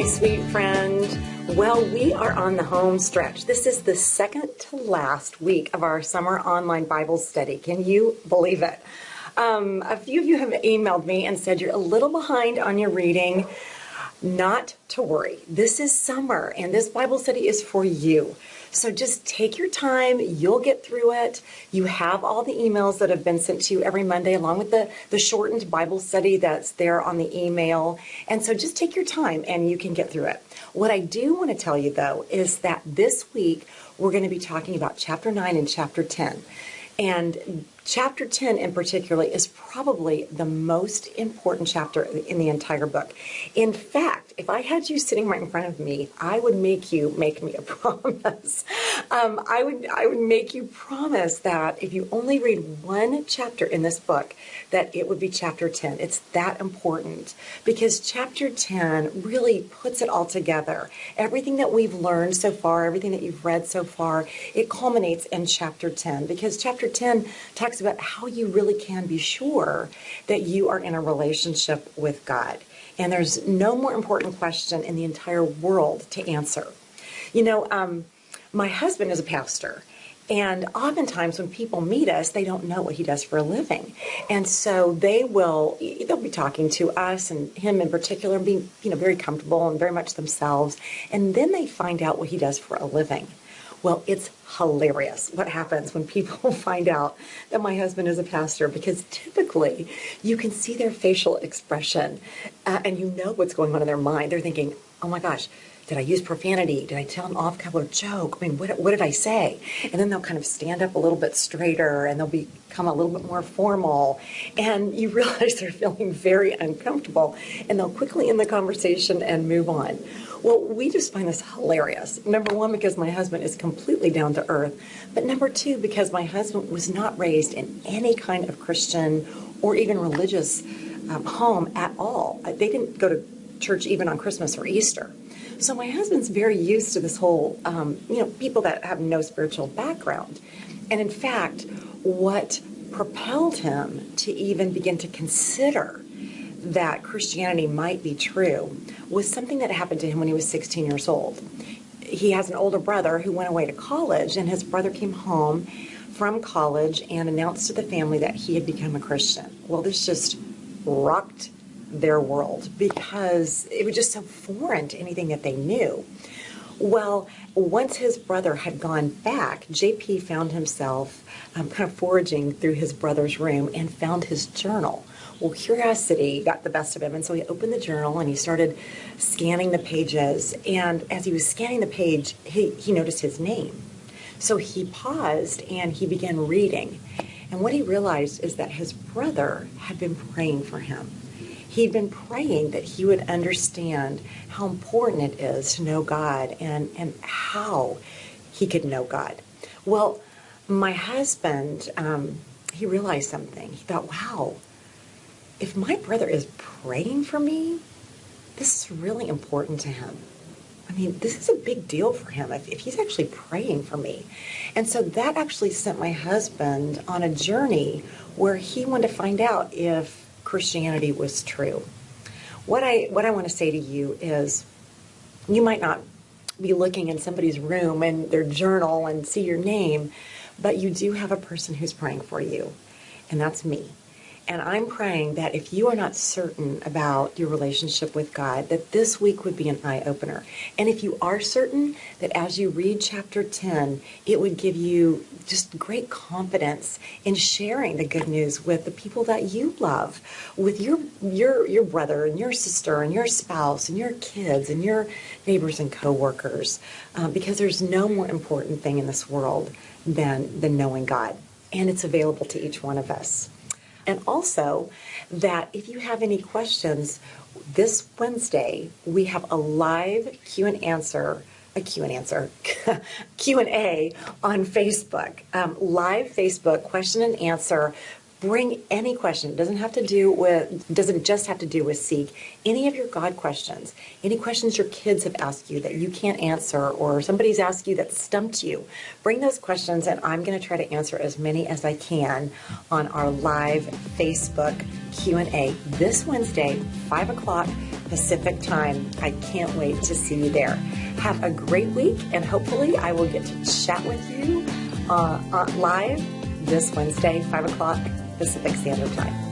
my sweet friend. Well, we are on the home stretch. This is the second to last week of our summer online Bible study. Can you believe it? A few of you have emailed me and said you're a little behind on your reading. Not to worry. This is summer and this Bible study is for you. So just take your time. You'll get through it. You have all the emails that have been sent to you every Monday, along with the shortened Bible study that's there on the email. And so just take your time and you can get through it. What I do want to tell you, though, is that this week we're going to be talking about chapter 9 and chapter 10. And chapter 10 in particular is probably the most important chapter in the entire book. In fact, if I had you sitting right in front of me, I would make you make me a promise. I would make you promise that if you only read one chapter in this book, that it would be chapter 10. It's that important because chapter 10 really puts it all together. Everything that we've learned so far, everything that you've read so far, it culminates in chapter 10 because chapter 10 talks about how you really can be sure that you are in a relationship with God. And there's no more important question in the entire world to answer. You know, my husband is a pastor. And oftentimes when people meet us, they don't know what he does for a living. And so they'll be talking to us and him in particular, being, very comfortable and very much themselves. And then they find out what he does for a living. Well, it's hilarious what happens when people find out that my husband is a pastor, because typically you can see their facial expression and you know what's going on in their mind. They're thinking, oh my gosh, did I use profanity? Did I tell an off-color joke? I mean, what did I say? And then they'll kind of stand up a little bit straighter and they'll become a little bit more formal. And you realize they're feeling very uncomfortable and they'll quickly end the conversation and move on. Well, we just find this hilarious. Number one, because my husband is completely down to earth. But number two, because my husband was not raised in any kind of Christian or even religious home at all. They didn't go to church even on Christmas or Easter. So my husband's very used to this whole, people that have no spiritual background. And in fact, what propelled him to even begin to consider that Christianity might be true was something that happened to him when he was 16 years old. He has an older brother who went away to college, and his brother came home from college and announced to the family that he had become a Christian. Well, this just rocked their world because it was just so foreign to anything that they knew. Well, once his brother had gone back, JP found himself kind of foraging through his brother's room and found his journal. Well, curiosity got the best of him, and so he opened the journal and he started scanning the pages. And as he was scanning the page, he noticed his name. So he paused and he began reading. And what he realized is that his brother had been praying for him. He'd been praying that he would understand how important it is to know God and how he could know God. Well, my husband, he realized something. He thought, wow, if my brother is praying for me, this is really important to him. I mean, this is a big deal for him if he's actually praying for me. And so that actually sent my husband on a journey where he wanted to find out if Christianity was true. What I want to say to you is, you might not be looking in somebody's room and their journal and see your name, but you do have a person who's praying for you, and that's me. And I'm praying that if you are not certain about your relationship with God, that this week would be an eye-opener. And if you are certain, that as you read chapter 10, it would give you just great confidence in sharing the good news with the people that you love, with your brother and your sister and your spouse and your kids and your neighbors and coworkers, because there's no more important thing in this world than knowing God. And it's available to each one of us. And also that if you have any questions, this Wednesday, we have a live Q&A on Facebook. Live Facebook question and answer. Bring any question. It doesn't just have to do with Seek. Any of your God questions, any questions your kids have asked you that you can't answer, or somebody's asked you that stumped you, bring those questions, and I'm going to try to answer as many as I can on our live Facebook Q&A this Wednesday, 5 o'clock Pacific time. I can't wait to see you there. Have a great week, and hopefully I will get to chat with you live this Wednesday, 5 o'clock Pacific Standard Time.